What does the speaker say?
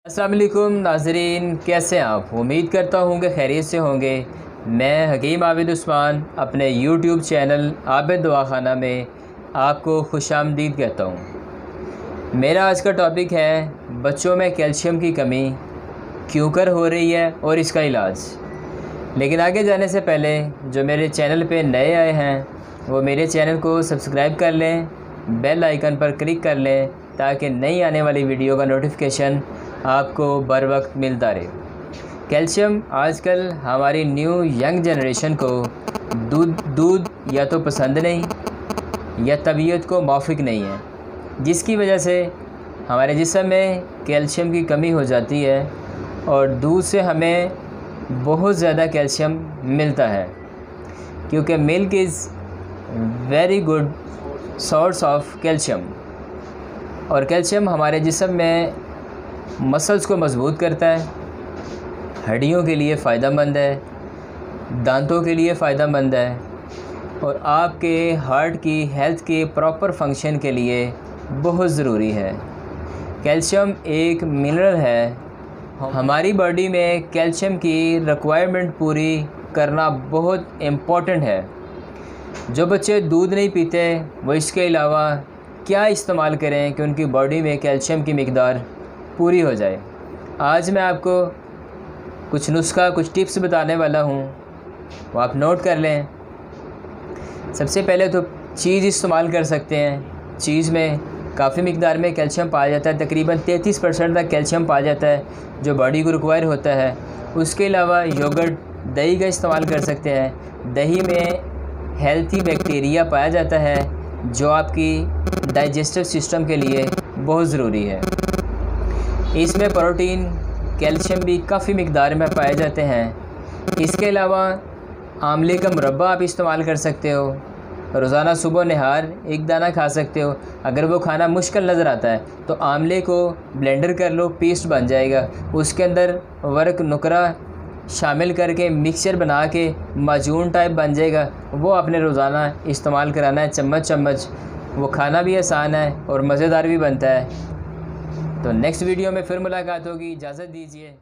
अस्सलाम वालेकुम नाजरीन, कैसे हैं आप? उम्मीद करता हूँ कि खैरियत से होंगे। मैं हकीम आबिद उस्मान अपने यूट्यूब चैनल आबिद दवाखाना में आपको खुशामदीद कहता हूँ। मेरा आज का टॉपिक है बच्चों में कैल्शियम की कमी क्यों कर हो रही है और इसका इलाज। लेकिन आगे जाने से पहले जो मेरे चैनल पे नए आए हैं वो मेरे चैनल को सब्सक्राइब कर लें, बेल आइकन पर क्लिक कर लें ताकि नई आने वाली वीडियो का नोटिफिकेशन आपको बर वक्त मिलता रहे। कैल्शियम आजकल हमारी न्यू यंग जनरेशन को दूध या तो पसंद नहीं या तबीयत को माफिक नहीं है, जिसकी वजह से हमारे जिस्म में कैल्शियम की कमी हो जाती है और दूध से हमें बहुत ज़्यादा कैल्शियम मिलता है, क्योंकि milk is very good source of calcium. और कैल्शियम हमारे जिस्म में मसल्स को मज़बूत करता है, हड्डियों के लिए फ़ायदेमंद है, दांतों के लिए फ़ायदेमंद है और आपके हार्ट की हेल्थ के प्रॉपर फंक्शन के लिए बहुत ज़रूरी है। कैल्शियम एक मिनरल है। हमारी बॉडी में कैल्शियम की रिक्वायरमेंट पूरी करना बहुत इम्पॉर्टेंट है। जो बच्चे दूध नहीं पीते वो इसके अलावा क्या इस्तेमाल करें कि उनकी बॉडी में कैल्शियम की मिकदार पूरी हो जाए। आज मैं आपको कुछ नुस्खा, कुछ टिप्स बताने वाला हूँ, वो आप नोट कर लें। सबसे पहले तो चीज़ इस्तेमाल कर सकते हैं। चीज़ में काफ़ी मिकदार में कैल्शियम पाया जाता है, तकरीबन 33% तक कैल्शियम पाया जाता है जो बॉडी को रिक्वायर होता है। उसके अलावा योगर्ट, दही का इस्तेमाल कर सकते हैं। दही में हेल्थी बैक्टीरिया पाया जाता है जो आपकी डाइजेस्टिव सिस्टम के लिए बहुत ज़रूरी है। इसमें प्रोटीन, कैल्शियम भी काफ़ी मिकदार में पाए जाते हैं। इसके अलावा आंवले का मुरब्बा आप इस्तेमाल कर सकते हो। रोज़ाना सुबह नहार एक दाना खा सकते हो। अगर वो खाना मुश्किल नज़र आता है तो आंवले को ब्लेंडर कर लो, पेस्ट बन जाएगा। उसके अंदर वर्क नुकरा शामिल करके मिक्सचर बना के माजून टाइप बन जाएगा। वो आपने रोज़ाना इस्तेमाल कराना है, चम्मच चम्मच। वो खाना भी आसान है और मज़ेदार भी बनता है। तो नेक्स्ट वीडियो में फिर मुलाकात होगी। इजाज़त दीजिए।